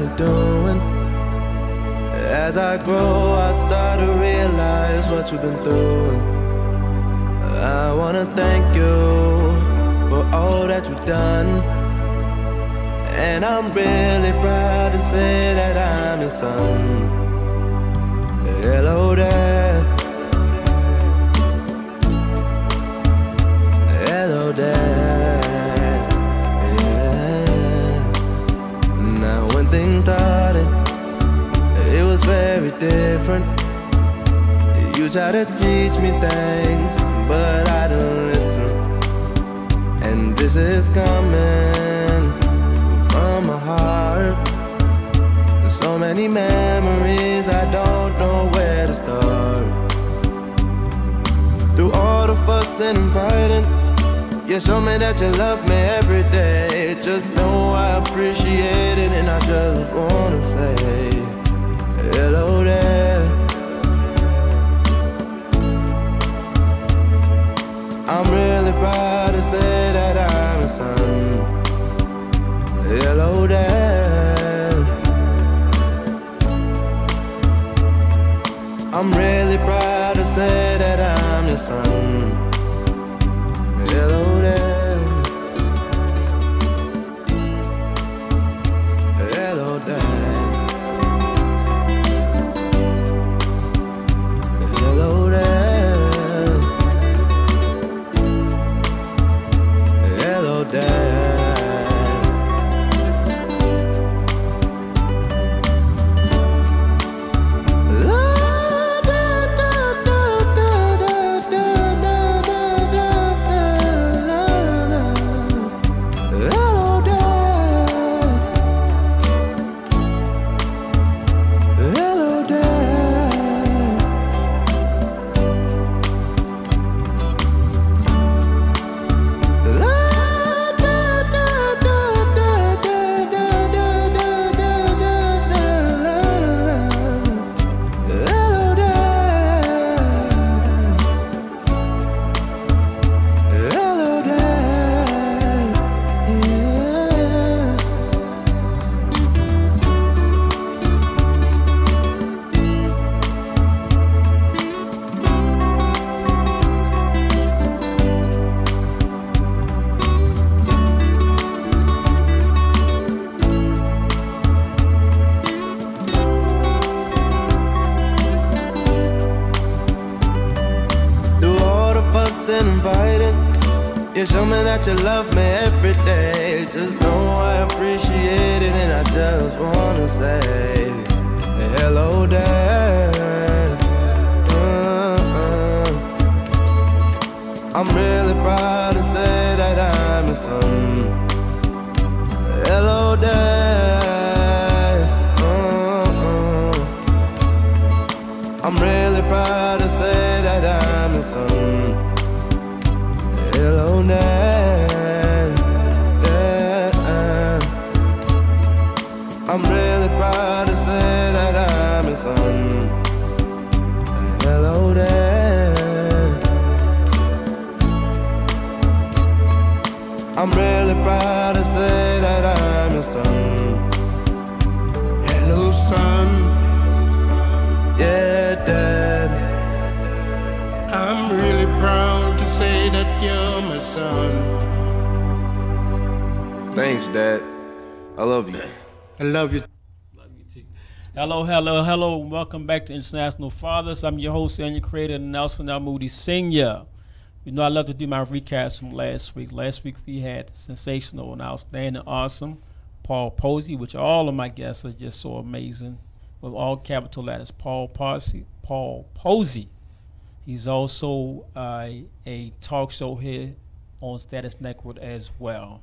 you doing? As I grow, I start to realize what you've been through. I wanna thank you for all that you've done, and I'm really proud to say that I'm your son. Hello, Dad. Hello, Dad. Yeah. Now when things started, it was very different. You tried to teach me things, but I didn't listen. And this is coming from my heart. There's so many memories, I don't know where to start. Through all the fuss and fighting, you show me that you love me every day. Just know I appreciate it, and I just wanna say hello there. I'm really proud to say that I'm your son. Hello Dad. I'm really proud to say that I'm your son. Hello Dad. Hello Dad. Hello Dad. Hello Dad. You show me that you love me every day. Just know I appreciate it, and I just wanna say hello, Dad. I'm really proud to say that I'm your son. Hello, Dad. I'm really proud to say that I'm your son. Hello, Dad. I'm really proud to say that I'm your son. Hello, Dad. I'm really proud to say that I'm your son. Hello, son. Yeah, Dad. I'm really proud to say that you're my son. Thanks, Dad. I love you. I love you. Love you too. Hello, hello, hello. Welcome back to International Fathers. I'm your host and your creator, Nelson L. Moody Sr. You know I love to do my recaps from last week. Last week we had sensational and outstanding, awesome Paul Posey, which all of my guests are just so amazing, with all capital letters. Paul Posey. He's also a talk show here on Status Network as well.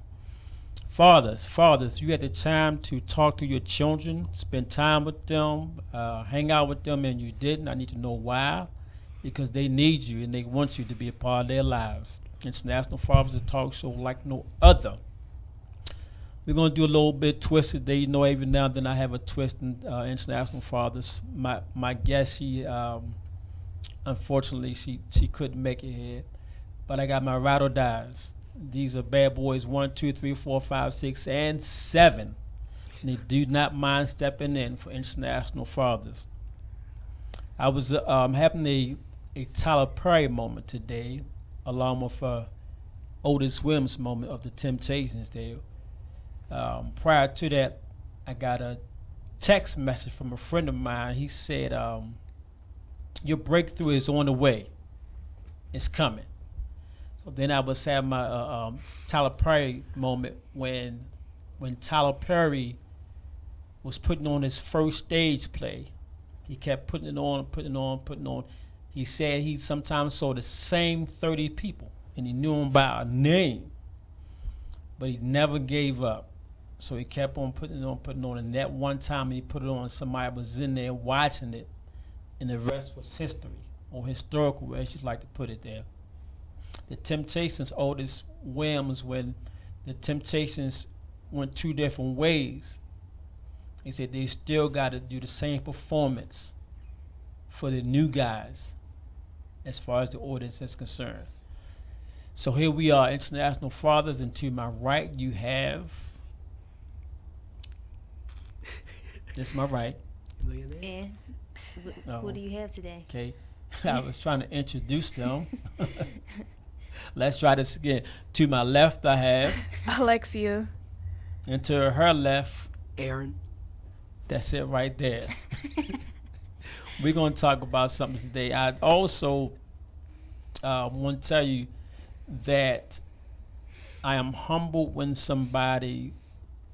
Fathers, you had the time to talk to your children, spend time with them, hang out with them, and you didn't. I need to know why. Because they need you and they want you to be a part of their lives. International Fathers, a talk show like no other. We're going to do a little bit twisted today. You know, every now and then I have a twist in International Fathers. My guest, she... unfortunately, she couldn't make it here, but I got my ride or dies. These are bad boys 1, 2, 3, 4, 5, 6, and 7. and they do not mind stepping in for International Fathers. I was having a Tyler Perry moment today, along with Otis Williams moment of the Temptations there. Prior to that, I got a text message from a friend of mine. He said, your breakthrough is on the way. It's coming. So then I was having my Tyler Perry moment when Tyler Perry was putting on his first stage play. He kept putting it on. He said he sometimes saw the same 30 people, and he knew them by a name, but he never gave up. So he kept on putting it on, and that one time he put it on, somebody was in there watching it, and the rest was history, or historical, as you'd like to put it there. The Temptations, Otis Williams, when the Temptations went two different ways, he said they still got to do the same performance for the new guys as far as the audience is concerned. So here we are, International Fathers, and to my right you have, this is my right. And who do you have today? Okay, I was trying to introduce them. Let's try this again. To my left I have Alexia. And to her left, Aaron. That's it right there. We're going to talk about something today. I also want to tell you that I am humbled when somebody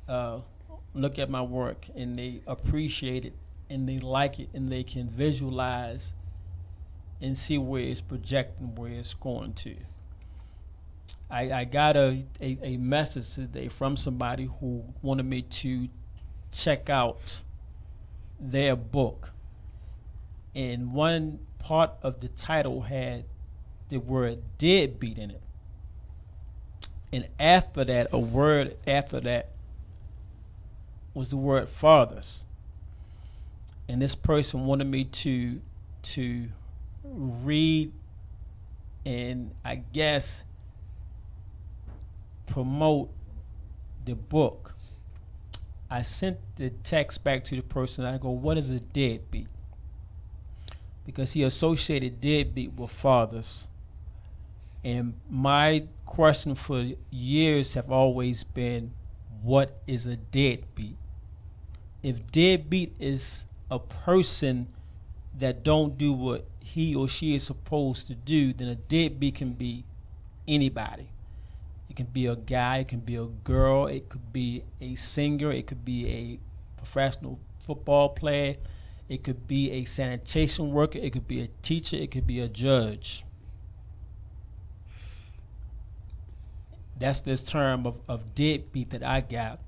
look at my work and they appreciate it and they like it and they can visualize and see where it's projecting, where it's going to. I got a message today from somebody who wanted me to check out their book. And one part of the title had the word deadbeat in it. And after that, a word after that was the word fathers. And this person wanted me to read and I guess promote the book. I sent the text back to the person. I go, what is a deadbeat? Because he associated deadbeat with fathers. And my question for years have always been, what is a deadbeat? If deadbeat is a person that don't do what he or she is supposed to do, then a deadbeat can be anybody. It can be a guy, it can be a girl, it could be a singer, it could be a professional football player, it could be a sanitation worker, it could be a teacher, it could be a judge. That's this term of deadbeat that I got.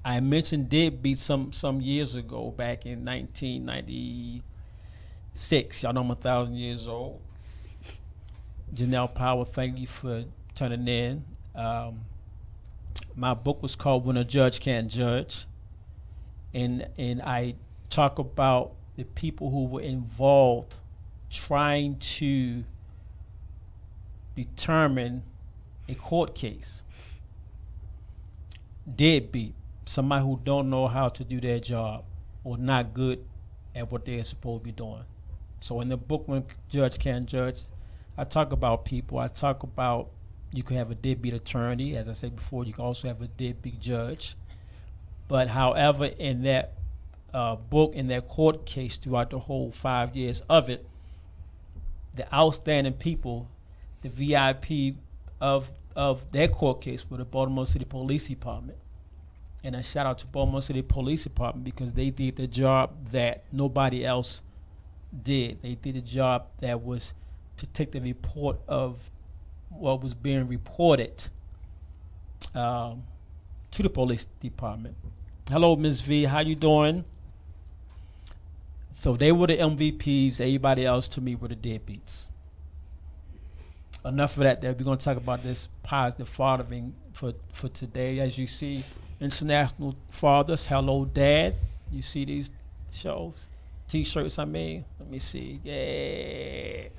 I mentioned deadbeat some years ago, back in 1996. Y'all know I'm 1,000 years old. Janelle Power, thank you for turning in. My book was called When a Judge Can't Judge. And I talk about the people who were involved trying to determine a court case. Deadbeat, somebody who don't know how to do their job or not good at what they're supposed to be doing. So in the book, When a Judge Can't Judge, I talk about people. I talk about you could have a deadbeat attorney. As I said before, you can also have a deadbeat judge. But however, in that book, in that court case, throughout the whole 5 years of it, the outstanding people, the VIP of that court case were the Baltimore City Police Department. And I shout out to Baltimore City Police Department because they did the job that nobody else did. They did a job that was to take the report of what was being reported to the police department. Hello, Ms. V, how you doing? So they were the MVPs. Everybody else to me were the deadbeats. Enough of that. We're going to talk about this positive fathering for today. As you see, International Fathers, Hello Dad. You see these shows? T-shirts, I mean. Let me see. Yeah.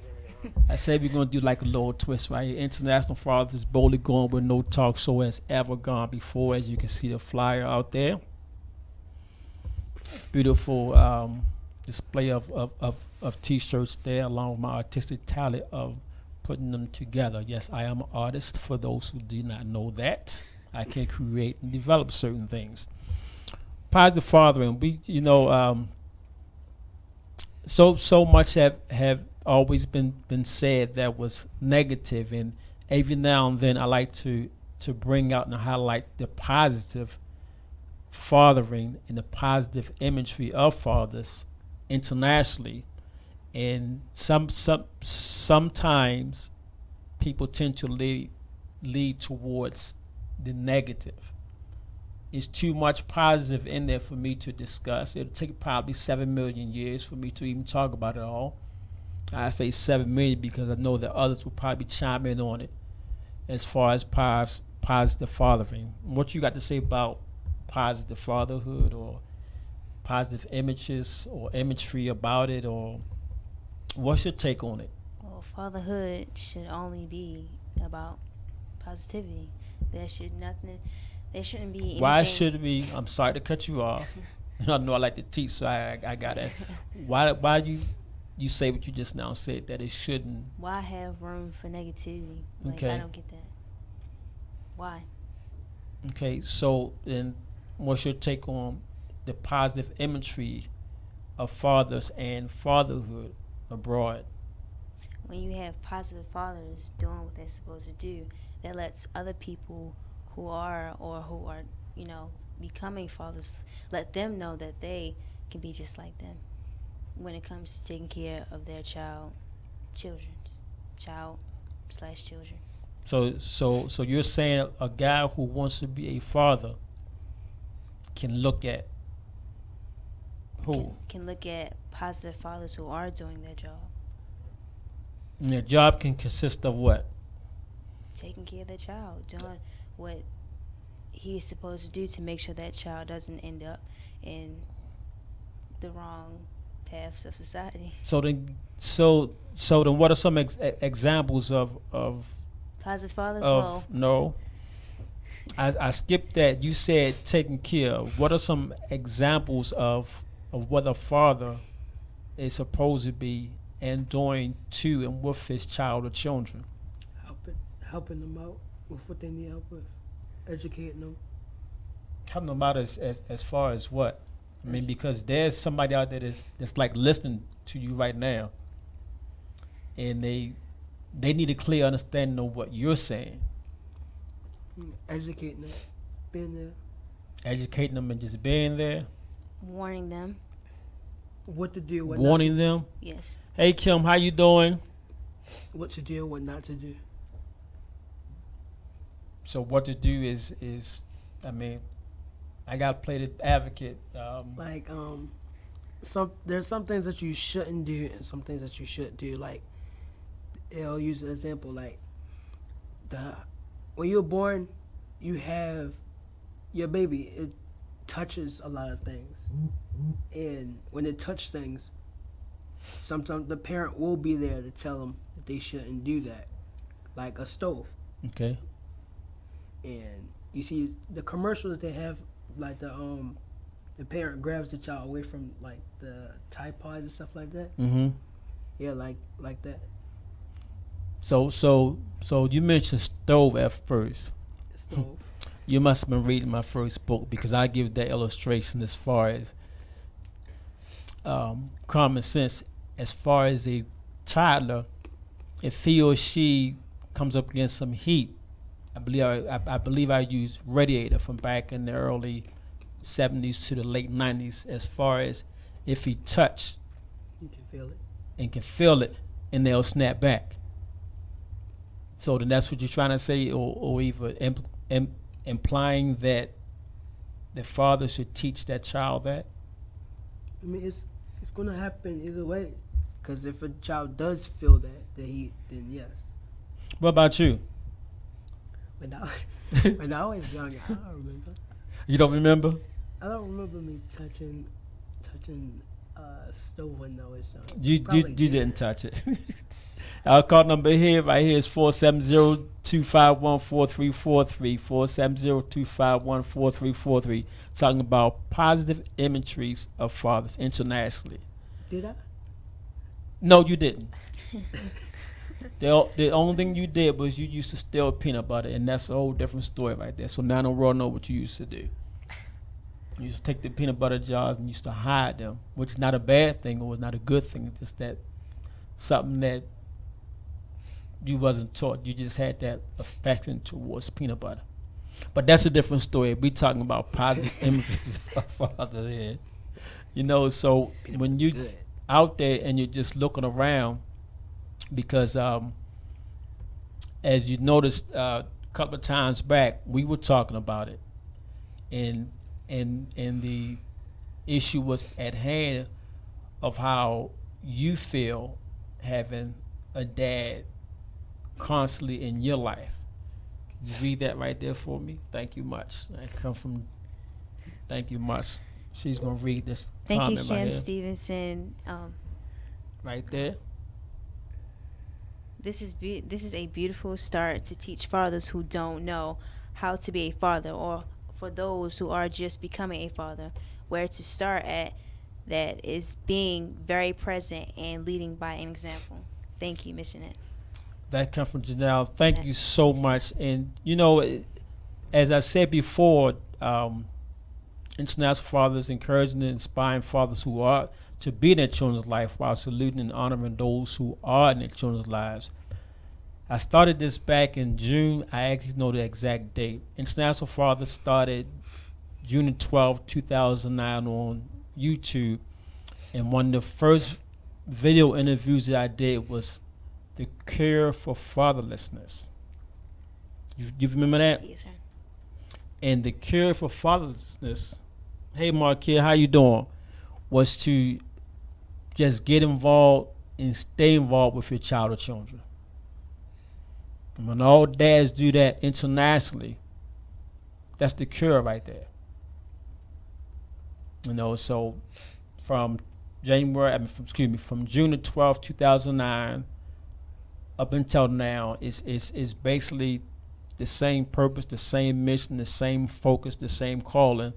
I said we're going to do like a little twist right here. International Fathers is boldly going where no talk show has ever gone before. As you can see the flyer out there. beautiful display of T-shirts there, along with my artistic talent of putting them together. Yes, I am an artist. For those who do not know that, I can create and develop certain things. Positive fathering. We, so much have always been said that was negative, and every now and then I like to bring out and highlight the positive fathering and the positive imagery of fathers internationally. And sometimes people tend to lead towards the negative. It's too much positive in there for me to discuss. It'll take probably 7 million years for me to even talk about it all. I say 7 million because I know that others will probably chime in on it as far as positive fathering. What you got to say about positive fatherhood, or positive images or imagery about it, or what's your take on it? Well, fatherhood should only be about positivity. There shouldn't be anything. Why should we? I'm sorry to cut you off. I know I like to teach, so I got it. Why you say what you just now said, that it shouldn't? Why have room for negativity? Like, Okay. I don't get that. Why? Okay, so then what's your take on the positive imagery of fathers and fatherhood abroad? When you have positive fathers doing what they're supposed to do, that lets other people who are becoming fathers, let them know that they can be just like them when it comes to taking care of their children. So you're saying a guy who wants to be a father can look at who? Can look at positive fathers who are doing their job. And their job can consist of what? Taking care of their child, doing what he is supposed to do to make sure that child doesn't end up in the wrong paths of society. So then what are some examples of Positive fathers? no? I skipped that. You said taking care of. What are some examples of what a father is supposed to be and doing to and with his child or children? Helping them out with what they need help with, educating them. Helping them out as far as what? I mean, because there's somebody out there that's like listening to you right now, and they need a clear understanding of what you're saying. Educating them, being there. Educating them and just being there. Warning them. What to do, what Warning not to, them. Yes. Hey Kim, how you doing? what to do, what not to do. So what to do is I mean, I gotta play the advocate. There's some things that you shouldn't do and some things that you should do. Like, I'll use an example. Like, when you're born, you have your baby. It touches a lot of things, and when it touches things, sometimes the parent will be there to tell them that they shouldn't do that. Like a stove. Okay. And you see the commercials that they have, like the parent grabs the child away from like the Tide Pods and stuff like that. Mm-hmm. Yeah, like that. So you mentioned stove at first. Stove. You must have been reading my first book, because I give that illustration as far as common sense. As far as a toddler, if he or she comes up against some heat, I believe I used radiator from back in the early 70s to the late 90s. As far as if he touch, You can feel it. and can feel it, and they'll snap back. So then that's what you're trying to say, or even implying that the father should teach that child that? I mean, it's gonna happen either way. Because if a child does feel that, then yes. What about you? When I was young, I don't remember. You don't remember? I don't remember me touching Stove window is. You probably didn't touch it. Our call number here right here is 470-251-4343. 470-251-4343. Talking about positive imageries of fathers internationally. Did I? No, you didn't. The only thing you did was you used to steal peanut butter, and that's a whole different story right there. So now the world know what you used to do. You used to take the peanut butter jars and used to hide them, which is not a bad thing or was not a good thing. It's just that something that you wasn't taught. You just had that affection towards peanut butter. But that's a different story. We talking about positive images of father here. You know, so when you out there and you're just looking around, because as you noticed a couple of times back, we were talking about it, and the issue was at hand of how you feel having a dad constantly in your life. Can you read that right there for me? Thank you much. That come from. Thank you much. She's gonna read this. Thank you, comment Shem right here. Stevenson. Right there. This is a beautiful start to teach fathers who don't know how to be a father, or for those who are just becoming a father, where to start at. That is being very present and leading by an example. Thank you, Miss Jeanette. That come from Janelle. Thank you so much. And you know, as I said before, International Fathers encouraging and inspiring fathers who are to be in their children's life while saluting and honoring those who are in their children's lives. I started this back in June. I actually know the exact date. International Fathers started June 12, 2009 on YouTube. And one of the first video interviews that I did was The Cure for Fatherlessness. You remember that? Yes, sir. And the cure for fatherlessness, hey Markia, how you doing? Was to just get involved and stay involved with your child or children. And when all dads do that internationally, that's the cure right there. You know, so from from June the 12th, 2009 up until now, it's basically the same purpose, the same mission, the same focus, the same calling,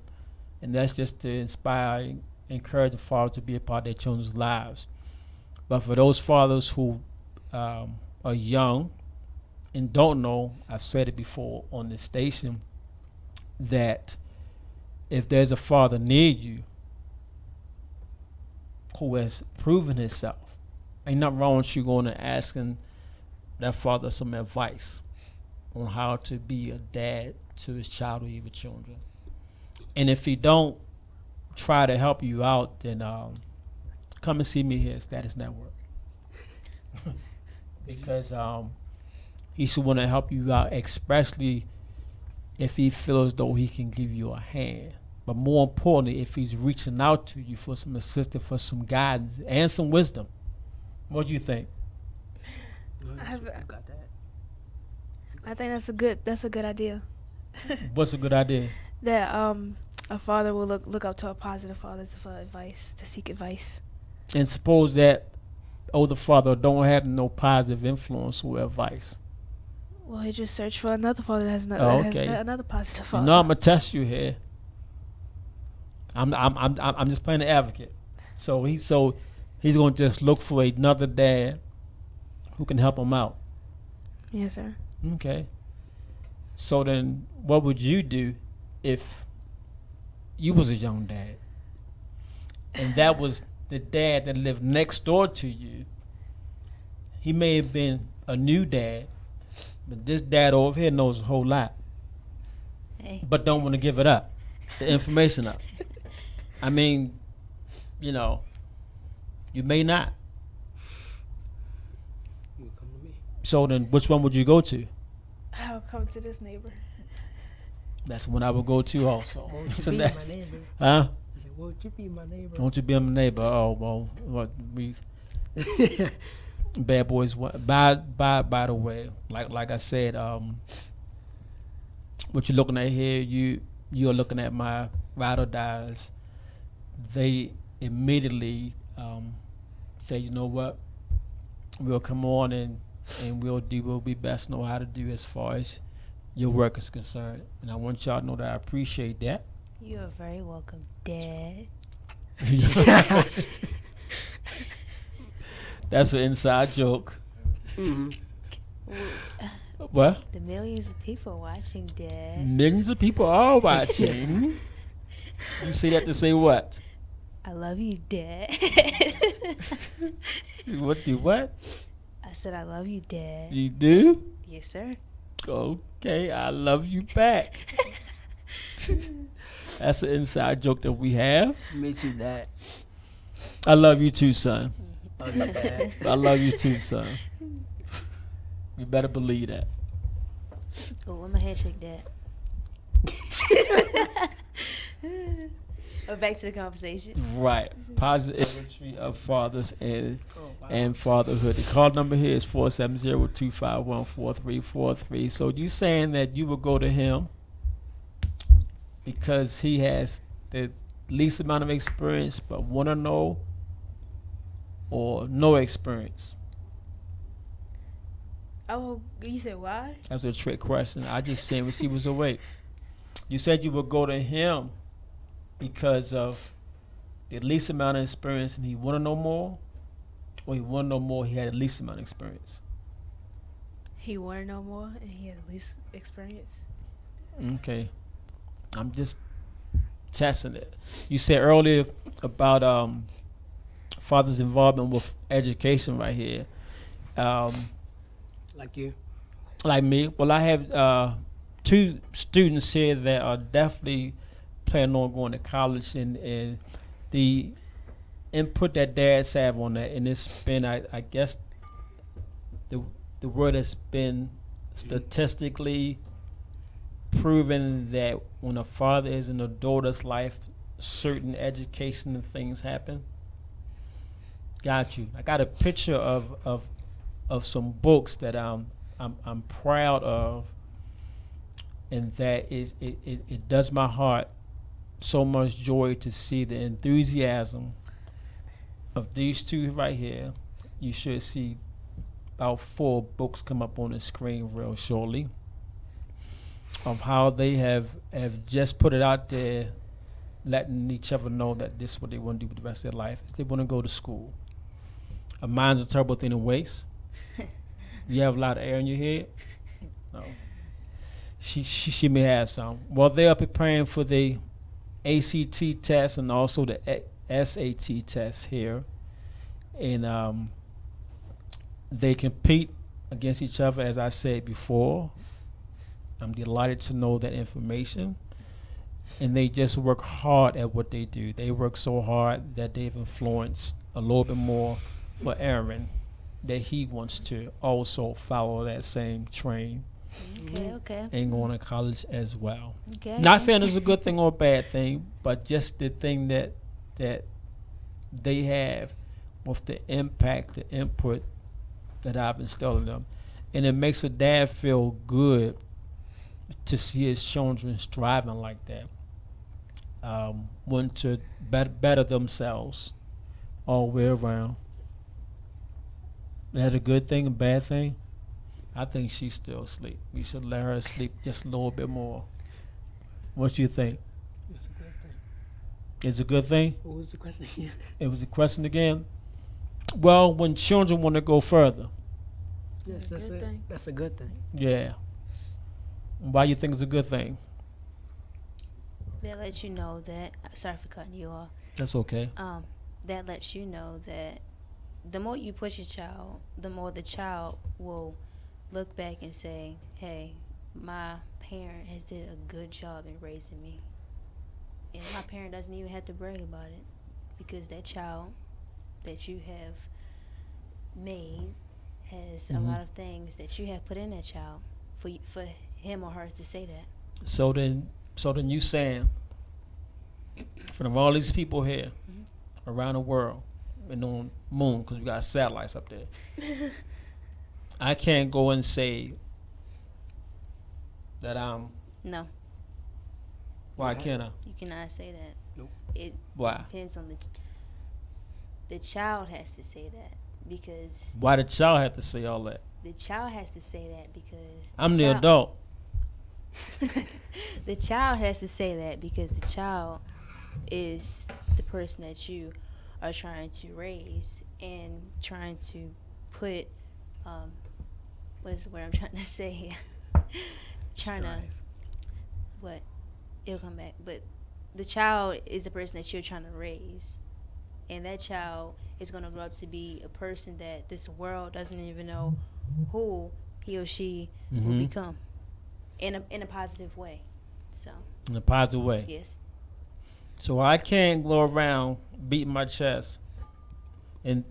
and that's just to inspire and encourage the fathers to be a part of their children's lives. But for those fathers who are young and don't know, I've said it before on this station, that if there's a father near you who has proven himself, ain't nothing wrong with you going and asking that father some advice on how to be a dad to his child or even children. And if he don't try to help you out, then come and see me here at Status Network. Because he should want to help you out, especially if he feels though he can give you a hand. But more importantly, if he's reaching out to you for some assistance, for some guidance, and some wisdom. What do you think? I think that's a good idea. What's a good idea? That a father will look up to a positive father for advice, to seek advice. And suppose that older father don't have no positive influence or advice. Well, he just search for another father that has another positive father. You know, I'm gonna test you here. I'm just playing the advocate. So he's gonna just look for another dad who can help him out. Yes, sir. Okay. So then, what would you do if you was a young dad, and that was the dad that lived next door to you? He may have been a new dad, but this dad over here knows a whole lot, but don't want to give it up, the information up. I mean, you know, you may not. So then, which one would you go to? I'll come to this neighbor. That's when I would go to also. Won't So you be that's- my neighbor? Huh? I said, won't you be my neighbor? Won't you be my neighbor? Oh well, what we bad boys. By the way, like I said, what you're looking at here, you're looking at my ride or dies. They immediately say, you know what, we'll come on and we'll do what we best know how to do as far as your work is concerned. And I want y'all to know that I appreciate that. You are very welcome, Dad. That's an inside joke. Mm-hmm. What? The millions of people watching, Dad. Millions of people are watching. You say that to say what? I love you, Dad. What do what? I said I love you, Dad. You do? Yes, sir. Okay, I love you back. That's an inside joke that we have. Me too, Dad. I love you too, son. Love you, Dad. I love you too, son. You better believe that. Oh, where my handshake, Dad? Back to the conversation. Right. Positive imagery of fathers and wow. and fatherhood. The call number here is 470-251-4343. So you saying that you will go to him because he has the least amount of experience but want to know, or no experience? Oh, you said why? That's a trick question. I just said when she was awake. You said you would go to him because of the least amount of experience and he want to know more, or he want to know more, he had the least amount of experience? He want to know more, and he has least experience. Okay. I'm just testing it. You said earlier about father's involvement with education right here. Like you. Like me. Well, I have two students here that are definitely planning on going to college, and the input that dads have on that, and it's been, I guess, the word has been statistically proven that when a father is in a daughter's life, certain education and things happen. Got you. I got a picture of some books that I'm proud of, and that is it does my heart so much joy to see the enthusiasm of these two right here. You should see about 4 books come up on the screen real shortly of how they have just put it out there, letting each other know that this is what they want to do with the rest of their life. Is they want to go to school. A mind's a terrible thing to waste. You have a lot of air in your head? No. She may have some. Well, they are preparing for the ACT test and also the SAT test here. And they compete against each other, as I said before. I'm delighted to know that information. And they just work hard at what they do. They work so hard that they've influenced a little bit more for Aaron, that he wants to also follow that same train. Okay. And going to college as well. Okay. Not saying it's a good thing or a bad thing, but just the thing that they have with the impact, the input that I've instilled in them. And it makes a dad feel good to see his children striving like that. Want to better themselves all the way around. Is that a good thing, a bad thing? I think she's still asleep. We should let her sleep just a little bit more. What do you think? It's a good thing. It's a good thing? What was the question again? It was a question again? Well, when children want to go further. Yes, Good thing. That's a good thing. Yeah. Why you think it's a good thing? That lets you know that. Sorry for cutting you off. That's okay. That lets you know that the more you push your child, the more the child will look back and say, "Hey, my parent has did a good job in raising me," and my parent doesn't even have to brag about it, because that child that you have made has a lot of things that you have put in that child for him or her to say that. So then you saying, from all these people here around the world and on moon, because we got satellites up there, I can't go and say that I'm. No, Why can't I? you cannot say that. Nope. It Why? depends on the. The child has to say that because Why the child have to say all that? the child has to say that because I'm the adult. The child has to say that because the child is the person that you are trying to raise and trying to put what is the word I'm trying to say? Trying to what? It'll come back. But the child is the person that you're trying to raise. And that child is going to grow up to be a person that this world doesn't even know who he or she will become in a positive way. So In a positive way. yes, So I can't go around beating my chest and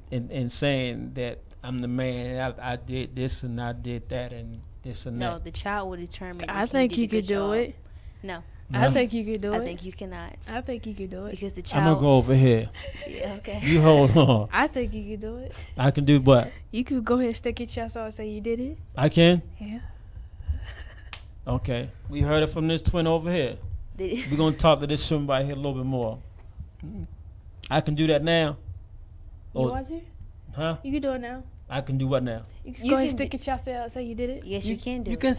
saying that I'm the man. I did this and I did that and this and no, that. the child will determine. I if think you you did a could good do job. it. No, I think you could do it. I think you cannot I think you could do it. because the I'm gonna child. go over here. Yeah, okay. You hold on. I think you could do it. I can do what? You could go ahead and stick your chest out and say you did it. I can? Yeah. Okay. We heard it from this twin over here. We're gonna talk to this twin right here a little bit more. I can do that now. You Oh. want to? Huh? You can do it now. I can do what now? You can You go ahead and can stick your chest out and say you did it. Yes, you can do. You it. can.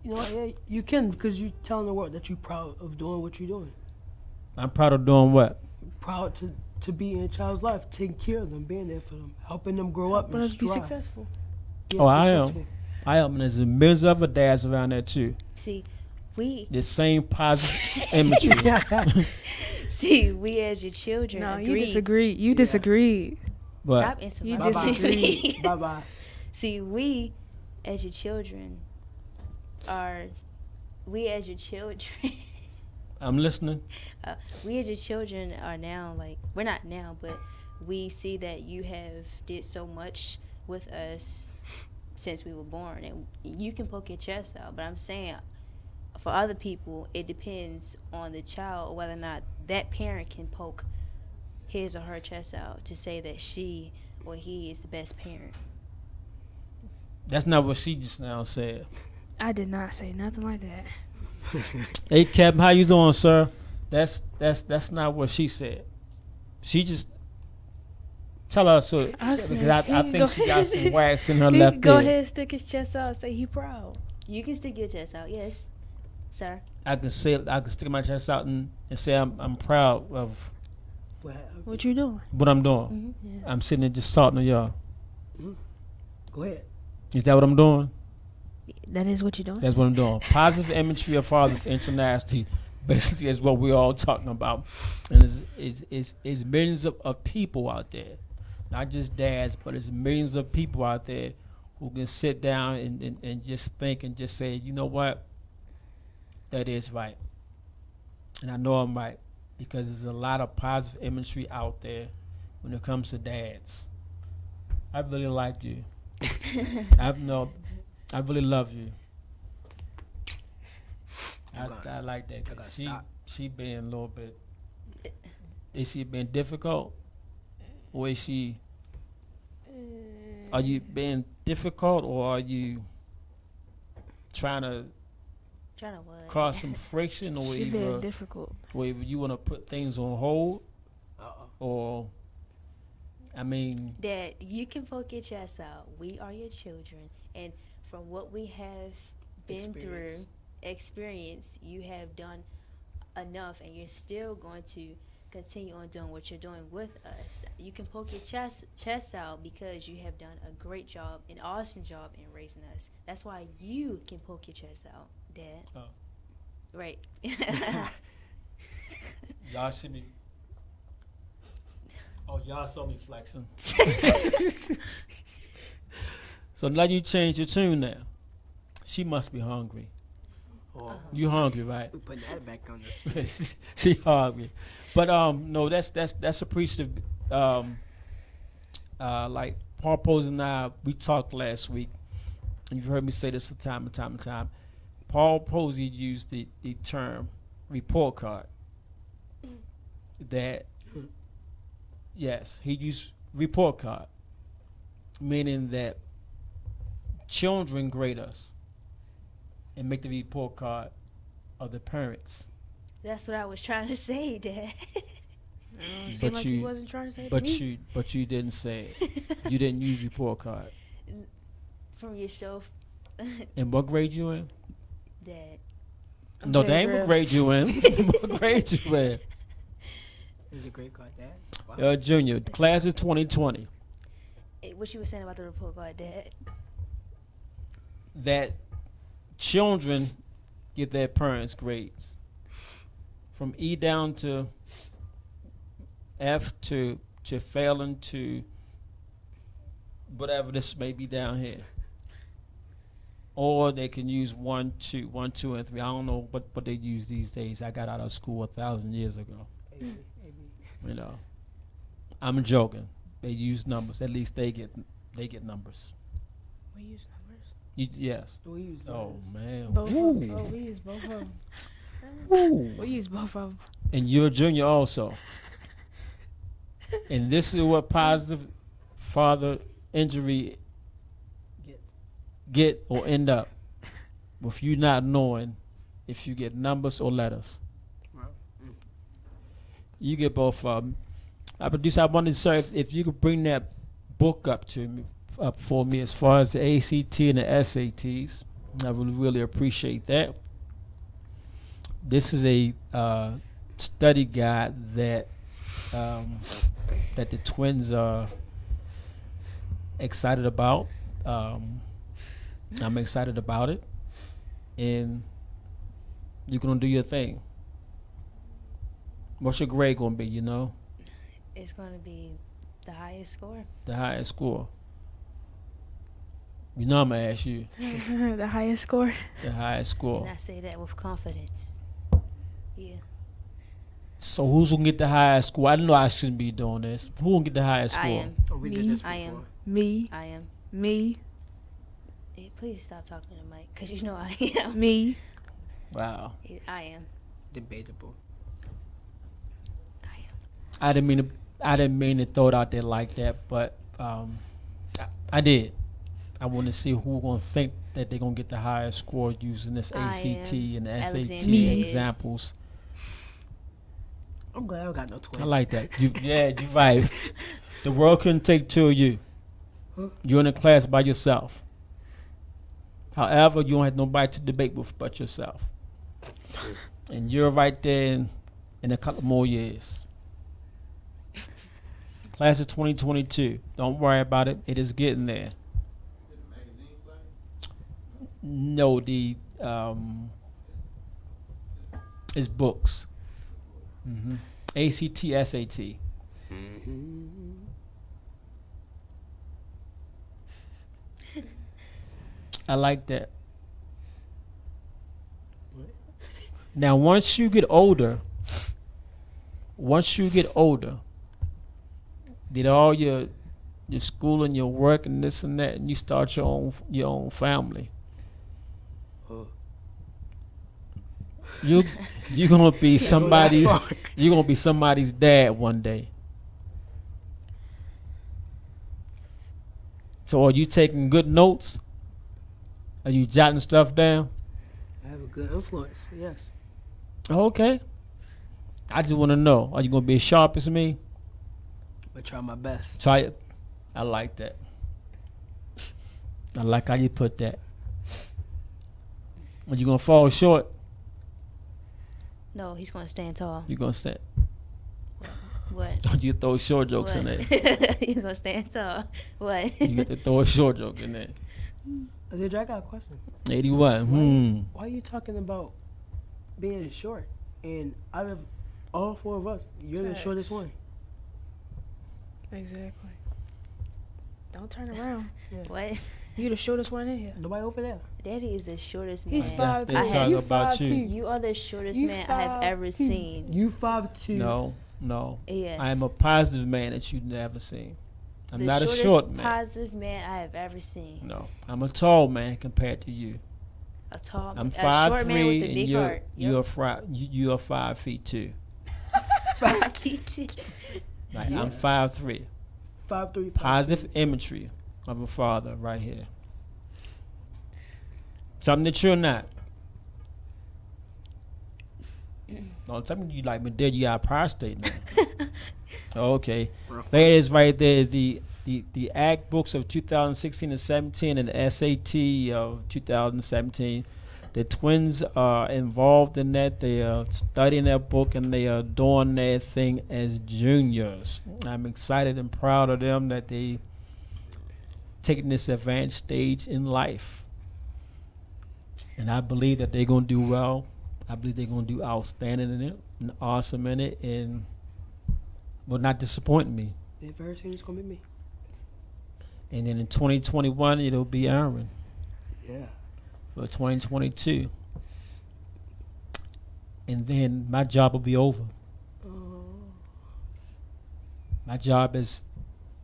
You know what? Yeah, you can because you're telling the world that you're proud of doing what you're doing. I'm proud of doing what? Proud to be in a child's life, taking care of them, being there for them, helping them grow up But and let's be strive. successful. Being Oh, I am. successful. I am, and there's a millions of other dads around there too. See, we The same positive imagery. see we as your children. No, agree. you disagree. You disagreed. But Stop answering You my disagree. question. Bye bye. See, we as your children are. We as your children. I'm listening. We as your children are now like we're not now, but we see that you have did so much with us since we were born, and you can poke your chest out. But I'm saying, for other people, it depends on the child whether or not that parent can poke his or her chest out to say that she or he is the best parent. That's not what she just now said. I did not say nothing like that. Hey, Captain, how you doing, sir? That's not what she said. She just tell her so. I Because said I he can go think she got some wax in her He left can go ear. ahead and stick his chest out and say he proud. You can stick your chest out, yes, sir. I can stick my chest out and say I'm proud of What you doing? what I'm doing. Yeah. I'm sitting there just talking to y'all. Go ahead. Is that what I'm doing? That is what you're doing. That's what I'm doing. Positive imagery of fathers internationally, basically, is what we're all talking about. And it's millions of people out there, not just dads, but it's millions of people out there who can sit down and just think and just say, you know what, that is right. And I know I'm right because there's a lot of positive imagery out there when it comes to dads. I really like you. I really love you. I like that. 'Cause gotta she stop. she being a little bit. Is she being difficult, or is she? Are you being difficult, or are you trying to Trying to what? cause some friction, or She being either, difficult. or either you want to put things on hold, Uh-oh. or, I mean, Dad, you can poke your chest out. We are your children, and from what we have been through, experience, you have done enough, and you're still going to continue on doing what you're doing with us. You can poke your chest out because you have done a great job, an awesome job in raising us. That's why you can poke your chest out, Dad. Oh. Right. y'all see me. Oh, y'all saw me flexing. So now you change your tune now. She must be hungry. Oh, You hungry, right? we're putting that back on this. She hungry. But no, that's appreciative. Like Paul Posey and I, we talked last week, and you've heard me say this time and time and time. Paul Posey used the term report card. That yes, he used report card, meaning that children grade us and make the report card of the parents. That's what I was trying to say, Dad. Seemed But like you- you wasn't trying to say it to But me. you didn't say it. You didn't use report card. From your show, And what grade you in? Dad. I'm No, telling that ain't you what real. grade you in. What grade you in? It's a great card, Dad. Wow. You're a junior. Class is 2020. What you were saying about the report card, Dad? That children get their parents' grades from E down to F to failing to whatever this may be down here. Or they can use 1, 2, 1, 2, and 3. I don't know what they use these days. I got out of school 1,000 years ago. You know, I'm joking. They use numbers. At least they get numbers. We use numbers. Yes. We use Oh man. Both of Ooh. them. Oh, we use both of them. Ooh. We use both of them. And you're a junior also. And this is what positive father injury get or end up with you not knowing if you get numbers or letters. You get both of them. Producer, I wanted to say if you could bring that book up for me as far as the ACT and the SATs. I would really appreciate that. This is a study guide that the twins are excited about. I'm excited about it, and you're gonna do your thing. What's your grade gonna be? You know, It's going to be the highest score. the highest score. You know I'm gonna ask you The highest score. the highest score. And I say that with confidence. Yeah. So who's gonna get the highest score? I know I shouldn't be doing this. Who gonna get the highest I score? am. Oh, we Me. did this before. I am. Me. I am. Me. Eh, please stop talking to Mike, because you know I am. Me. Wow. I am. Debatable. I am. I didn't mean to throw it out there like that, but I did. I want to see who gonna think that they're gonna get the highest score using this I ACT am. and the SAT Alexandria is. examples. I'm glad I don't got no twin. I like that. You're right. The world couldn't take two of you. You're in a class by yourself. However, you don't have nobody to debate with but yourself. And you're right there in a couple more years. Class of 2022. Don't worry about it. It is getting there. No, it's books. ACT, SAT. I like that. Now, once you get older, did all your school and your work and this and that, and you start your own family. You're gonna be somebody's dad one day. So are you taking good notes? Are you jotting stuff down? I have a good influence. Yes. Okay. I just want to know, are you gonna be as sharp as me? I try my best. Try it. I like that. I like how you put that. Are you gonna fall short? No, he's going to stand tall. You gonna stand? What? Don't you throw short jokes in there? He's going to stand tall. What? You get to throw a short joke in there. Azidra, I got a question. 81. Why are you talking about being short? And out of all four of us, you're the Facts. shortest one. Exactly. Don't turn around. What? You the shortest one in here. Nobody over there. Daddy is the shortest man. He's That's 5'2". they I talking have- You about 5'2". you. You are the shortest You man I have ever 5'2". seen. You 5'2". No. Yes. I am a positive man that you've never seen. I'm the not a shortest short man. positive man I have ever seen. No, I'm a tall man compared to you. A tall, I'm a short man 5'3" with a and big heart. you're 5 feet 2. Yep. Like, Yeah. I'm 5'3". 5'3". Positive imagery of a father right here. Something that you're not. No, tell me you like Medea. You got a prostate now. Okay, there it is right there. The ACT books of 2016 and 17 and the SAT of 2017. The twins are involved in that. They are studying that book and they are doing their thing as juniors. I'm excited and proud of them that they taking this advanced stage in life. And I believe that they're going to do well. I believe they're going to do outstanding in it and awesome in it and will not disappoint me. The very soon it's going to be me. And then in 2021, it'll be Aaron. Yeah. For 2022. And then my job will be over. My job as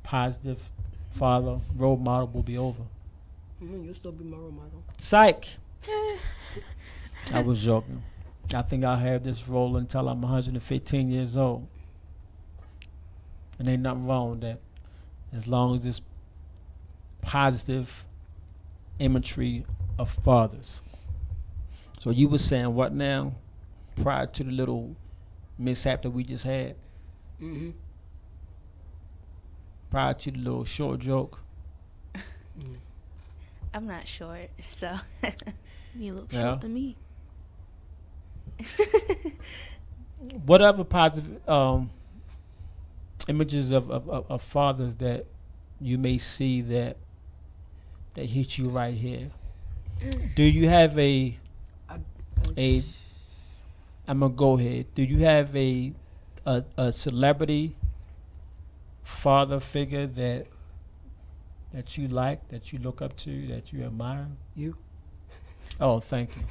positive father, role model will be over. You'll still be my role model. Psych! I was joking. I think I'll have this role until I'm 115 years old. And ain't nothing wrong with that. As long as it's positive imagery of fathers. So you were saying what now? Prior to the little mishap that we just had? Mm-hmm. Prior to the little short joke? I'm not short, so. You look Yeah. short to me. Whatever positive images of fathers that you may see that hit you right here. Do you have I'm gonna go ahead. Do you have a celebrity father figure that you like, that you look up to, that you admire? You. Oh, thank you.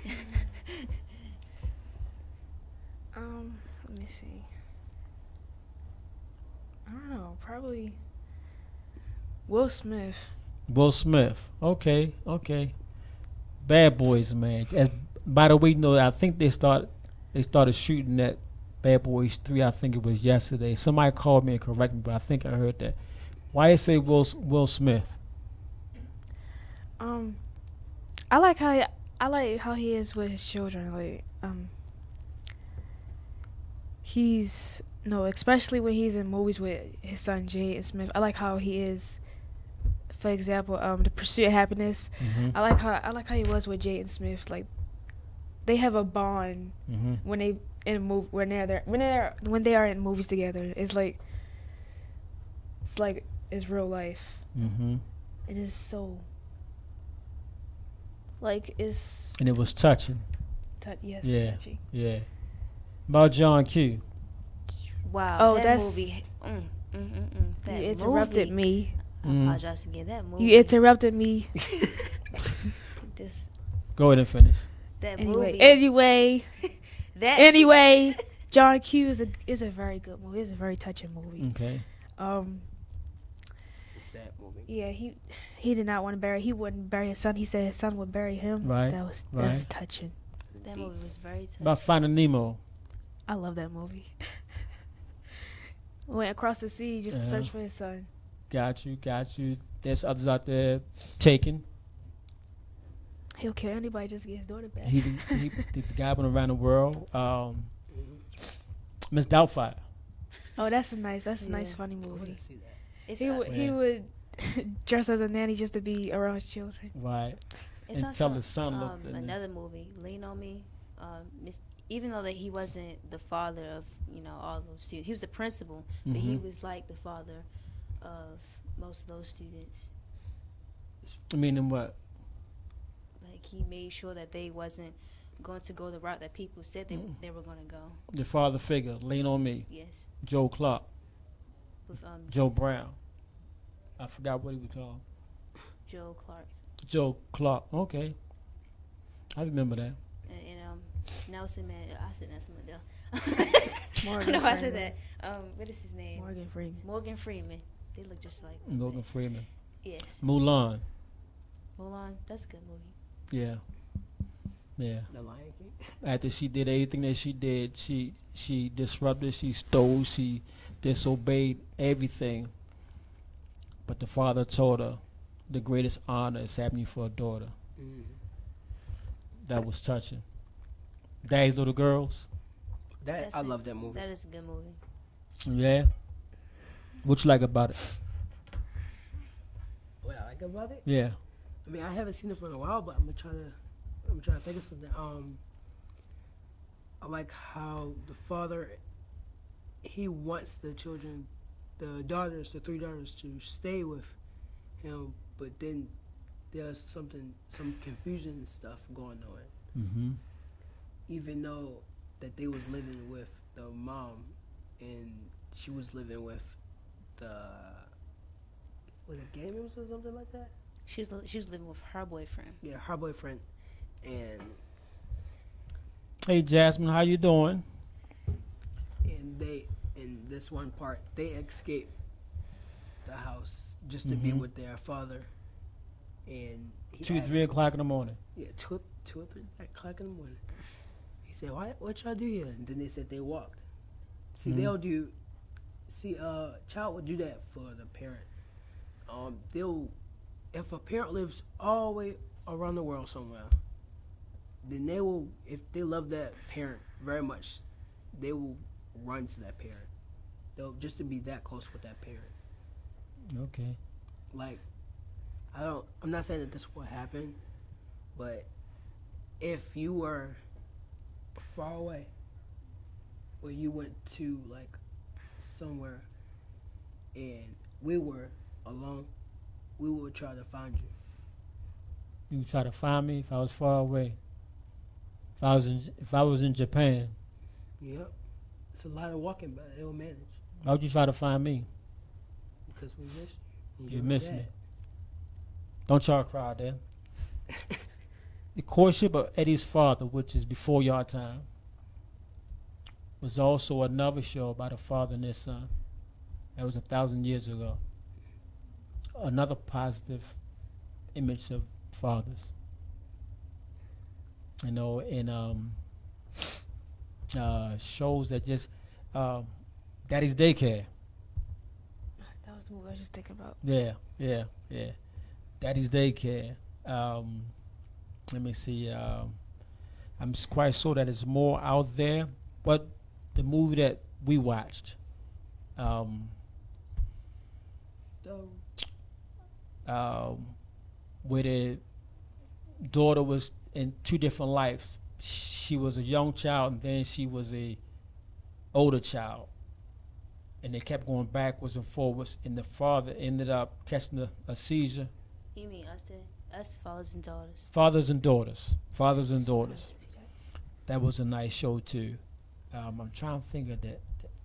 Let me see. I don't know. Probably Will Smith. Will Smith. Okay. Bad Boys, man. By the way, I think they started shooting that Bad Boys 3. I think it was yesterday. Somebody called me and corrected me, but I think I heard that. Why you say Will Smith? I like how he is with his children. Like he's especially when he's in movies with his son Jaden Smith. I like how he is. For example, The Pursuit of Happiness. Mm-hmm. I like how he was with Jaden Smith. Like they have a bond when they when they are in movies together. It's like it's real life. Mm-hmm. It is so. Like it's. And it was touching. Yes. Yeah. Touching. Yeah. About John Q. Wow. Oh, that that's movie. That you interrupted movie. me. I apologize again. That movie. You interrupted me. This. Go ahead and finish. That Anyway, movie. anyway, John Q is a very good movie. It's a very touching movie. Okay. It's a sad movie. Yeah, he did not want to bury. He wouldn't bury his son. He said his son would bury him. Right. That's touching. That movie was very touching. About Finding Nemo. I love that movie. Went across the sea just to search for his son. Got you. There's others out there taken. He'll kill anybody just to get his daughter back. He the guy went around the world. Miss Doubtfire. Oh, that's a nice funny movie. It's He would dress as a nanny just to be around his children. Right. It's And also, tell his son look. another movie, Lean on Me. Even though that he wasn't the father of all those students, he was the principal, but he was like the father of most of those students. Meaning what? Like he made sure that they wasn't going to go the route that people said they were going to go. The father figure. Lean on Me. Yes. Joe Clark. With Joe Brown. I forgot what he was called. Joe Clark. Joe Clark. Okay. I remember that. And Nelson Mandela. I said Nelson Mandela. Morgan no, I said Freeman. that. What is his name? Morgan Freeman. They look just like Morgan Freeman. Yes. Mulan. That's a good movie. Yeah. Yeah. The Lion King. After she did everything that she did, she disrupted, she stole, she disobeyed everything. But the father told her the greatest honor is having you for a daughter. Mm. That was touching. Daddy's Little Girls. I love that movie. That is a good movie. Yeah. What you like about it? What I like about it? Yeah. I mean, I haven't seen it for a while, but I'm trying to think of something. I like how the father, he wants the children, the three daughters, to stay with him, but then there's some confusion and stuff going on. Mm-hmm. Even though that they was living with the mom, and she was living with was it Gamers or something like that? She was living with her boyfriend. Yeah, her boyfriend, and Hey, Jasmine, how you doing? they in this one part they escape the house just to be with their father, and 2-3 o'clock in the morning. Yeah, 2 or 3 o'clock in the morning. He said, what y'all do here? And then they said they walked. See, child would do that for the parent. If a parent lives all the way around the world somewhere, then they will, if they love that parent very much, they will run to that parent. They'll just to be that close with that parent. Okay. Like, I'm not saying that this will happen, but if you were far away, or you went to like somewhere, and we were alone, we would try to find you. You would try to find me if I was far away. If I was in Japan, Yep. It's a lot of walking, but it'll manage. how would you try to find me? Because we miss you. You miss me. Don't y'all cry there. The courtship of Eddie's father, which is before your time, was also another show about a father and his son. That was 1,000 years ago. Another positive image of fathers. You know, in shows that just Daddy's Daycare. That was the movie I was just thinking about. Yeah. Daddy's Daycare. Let me see. I'm quite sure that it's more out there, but the movie that we watched, where the daughter was in 2 different lives. She was a young child, and then she was a older child, and they kept going backwards and forwards, and the father ended up catching a seizure. You mean us fathers and daughters? Fathers and daughters. That was a nice show too. I'm trying to think of the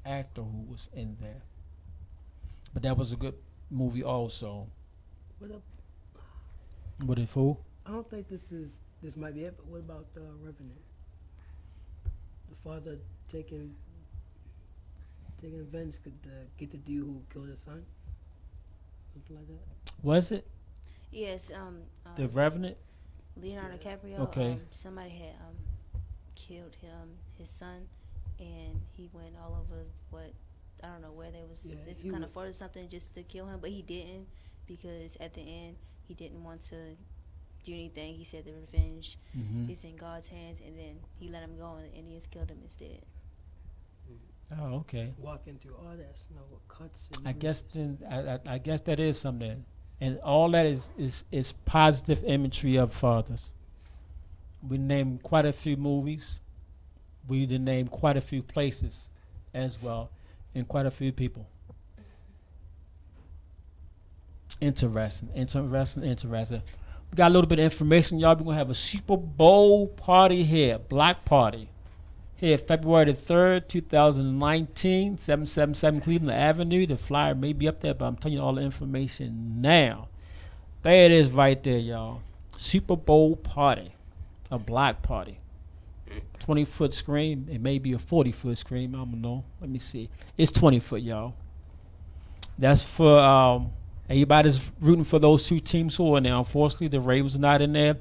actor who was in there, but that was a good movie also. What up? What if who? I don't think this might be it, but what about the Revenant? The father taking revenge to get the dude who killed his son? Something like that? Was it Yes. The Revenant? Leonardo DiCaprio. Okay. Somebody had killed his son, and he went all over I don't know where there was this kind of fort or something just to kill him, but he didn't, because at the end he didn't want to do anything. He said the revenge is in God's hands, and then he let him go, and the Indians killed him instead. Oh, okay. Walking through all that snow with cuts. And I guess then I guess that is something, and all that is positive imagery of fathers. We named quite a few movies. We did name quite a few places as well, and quite a few people. Interesting. We got a little bit of information, y'all. We're going to have a Super Bowl party here, block party, here February the 3rd, 2019, 777 Cleveland Avenue. The flyer may be up there, but I'm telling you all the information now. There it is right there, y'all. Super Bowl party, a block party. 20-foot screen. It may be a 40-foot screen. I don't know. Let me see. It's 20-foot, y'all. That's for everybody's rooting for those 2 teams who are in there. Unfortunately, the Ravens are not in there,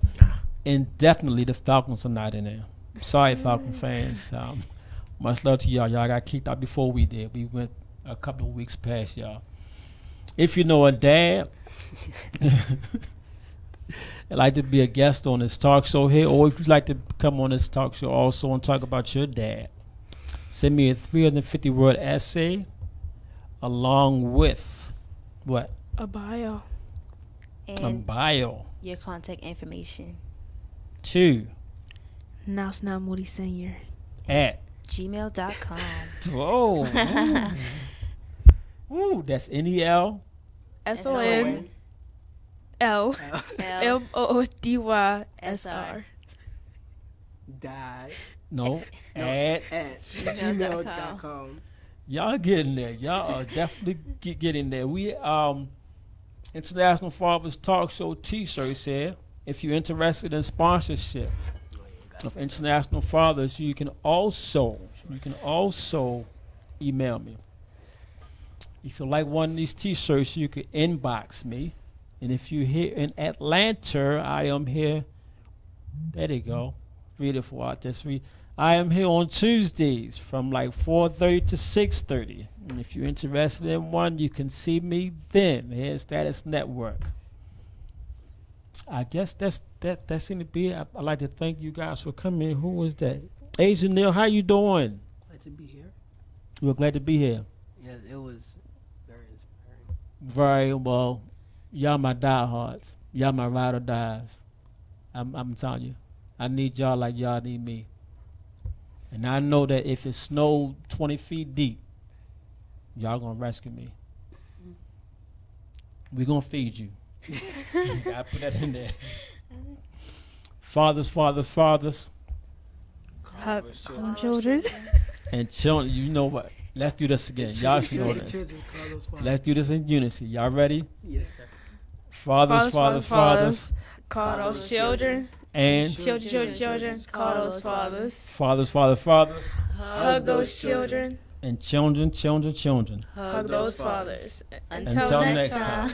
and definitely the Falcons are not in there. Sorry, Falcon fans. Much love to y'all. Y'all got kicked out before we did. We went a couple of weeks past y'all. If you know a dad, I'd like to be a guest on this talk show here, or if you'd like to come on this talk show also and talk about your dad, Send me a 350-word essay along with what? A bio. A And bio. your contact information. 2 Now it's not Moody Senior. at gmail.com. Whoa. Ooh, that's NEL. SON L L MOODYSR. Die No, at at gmail.com. gmail.com. y'all getting there. Y'all are definitely getting there. We International Fathers Talk Show T-shirts here. If you're interested in sponsorship of International Fathers, you can also email me. If you like one of these T-shirts, you can inbox me. And if you're here in Atlanta, I am here. There you go. Beautiful artist. I am here on Tuesdays from like 4:30 to 6:30. And if you're interested in one, you can see me then. Here's Status Network. I guess that seemed to be it. I'd like to thank you guys for coming. Who was that? Asian Neil, how you doing? Glad to be here. We're glad to be here. Yes, it was very inspiring. Very well. Y'all my diehards. Y'all my ride or dies. I'm telling you. I need y'all like y'all need me. And I know that if it snowed 20 feet deep, y'all gonna rescue me. We gonna feed you. I put that in there. Fathers. Hug children. And children, you know what? Let's do this again. Y'all should know this. Let's do this in unison. Y'all ready? Yes, sir. Fathers. Call those children. And Children. Call those fathers. fathers. Hug those children. And children. Hug those fathers. Until next time.